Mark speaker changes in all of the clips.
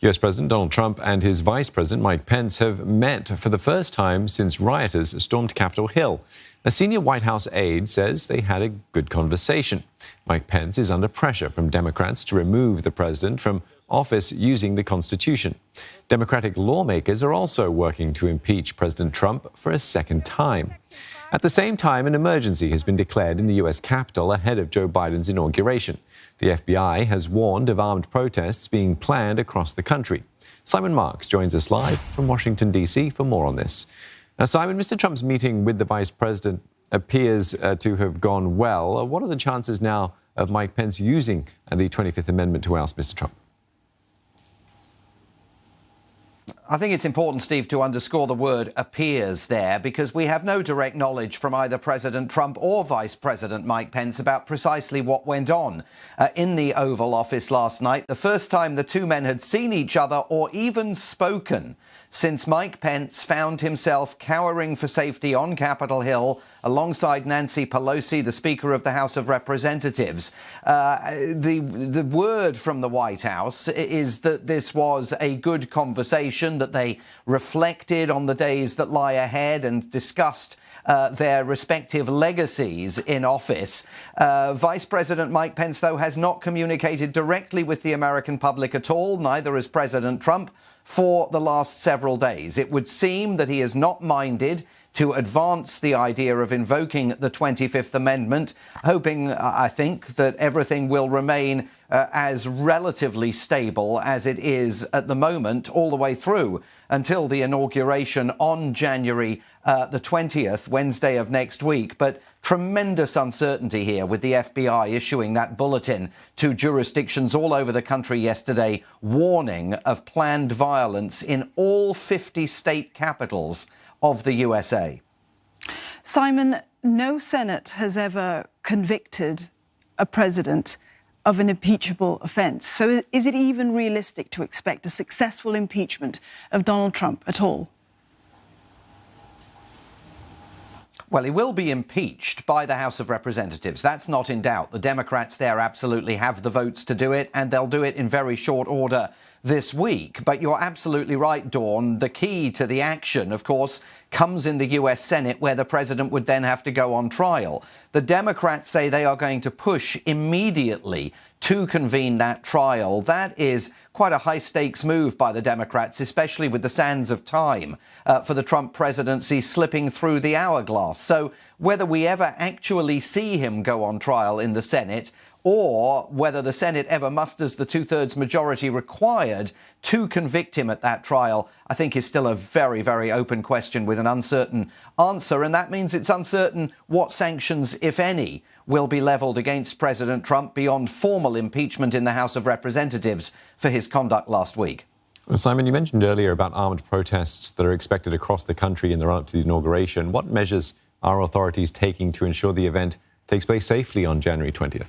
Speaker 1: US President Donald Trump and his Vice-President Mike Pence have met for the first time since rioters stormed Capitol Hill. A senior White House aide says they had a good conversation. Mike Pence is under pressure from Democrats to remove the president from office using the Constitution. Democratic lawmakers are also working to impeach President Trump for a second time. At the same time, an emergency has been declared in the US Capitol ahead of Joe Biden's inauguration. The FBI has warned of armed protests being planned across the country. Simon Marks joins us live from Washington, D.C. for more on this. Now, Simon, Mr. Trump's meeting with the Vice President appears to have gone well. What are the chances now of Mike Pence using the 25th Amendment to oust Mr. Trump?
Speaker 2: I think it's important, Steve, to underscore the word appears there, because we have no direct knowledge from either President Trump or Vice President Mike Pence about precisely what went on in the Oval Office last night, the first time the two men had seen each other or even spoken since Mike Pence found himself cowering for safety on Capitol Hill alongside Nancy Pelosi, the Speaker of the House of Representatives. The word from the White House is that this was a good conversation, that they reflected on the days that lie ahead and discussed their respective legacies in office. Vice President Mike Pence, though, has not communicated directly with the American public at all, neither has President Trump, for the last several days. It would seem that he is not minded to advance the idea of invoking the 25th Amendment, hoping, I think, that everything will remain as relatively stable as it is at the moment, all the way through until the inauguration on January the 20th, Wednesday of next week. But tremendous uncertainty here, with the FBI issuing that bulletin to jurisdictions all over the country yesterday, warning of planned violence in all 50 state capitals of the USA.
Speaker 3: Simon, no Senate has ever convicted a president of an impeachable offence. So is it even realistic to expect a successful impeachment of Donald Trump at all?
Speaker 2: Well, he will be impeached by the House of Representatives. That's not in doubt. The Democrats there absolutely have the votes to do it, and they'll do it in very short order this week. But you're absolutely right, Dawn. The key to the action, of course, comes in the US Senate, where the president would then have to go on trial. The Democrats say they are going to push immediately to convene that trial. That is quite a high-stakes move by the Democrats, especially with the sands of time for the Trump presidency slipping through the hourglass. So whether we ever actually see him go on trial in the Senate, or whether the Senate ever musters the two-thirds majority required to convict him at that trial, I think is still a very, very open question with an uncertain answer. And that means it's uncertain what sanctions, if any, will be levelled against President Trump beyond formal impeachment in the House of Representatives for his conduct last week.
Speaker 1: Well, Simon, you mentioned earlier about armed protests that are expected across the country in the run-up to the inauguration. What measures are authorities taking to ensure the event takes place safely on January 20th?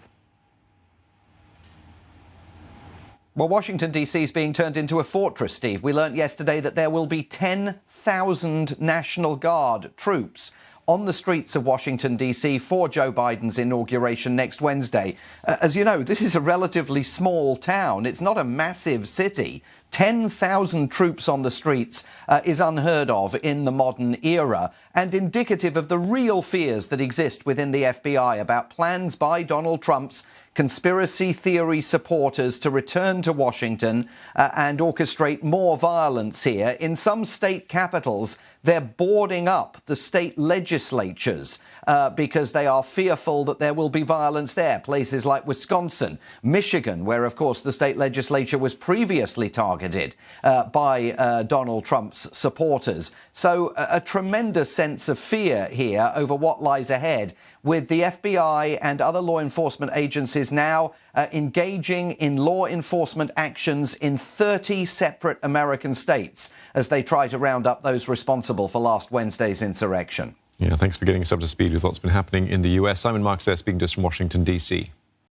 Speaker 2: Well, Washington, D.C. is being turned into a fortress, Steve. We learnt yesterday that there will be 10,000 National Guard troops on the streets of Washington, D.C. for Joe Biden's inauguration next Wednesday. As you know, this is a relatively small town. It's not a massive city. 10,000 troops on the streets is unheard of in the modern era, and indicative of the real fears that exist within the FBI about plans by Donald Trump's conspiracy theory supporters to return to Washington and orchestrate more violence here. In some state capitals, they're boarding up the state legislatures because they are fearful that there will be violence there. Places like Wisconsin, Michigan, where, of course, the state legislature was previously targeted by Donald Trump's supporters. So a tremendous sense of fear here over what lies ahead, with the FBI and other law enforcement agencies now engaging in law enforcement actions in 30 separate American states as they try to round up those responsible for last Wednesday's insurrection.
Speaker 1: Yeah, thanks for getting us up to speed with what's been happening in the US. Simon Marks there, speaking to us from Washington, D.C.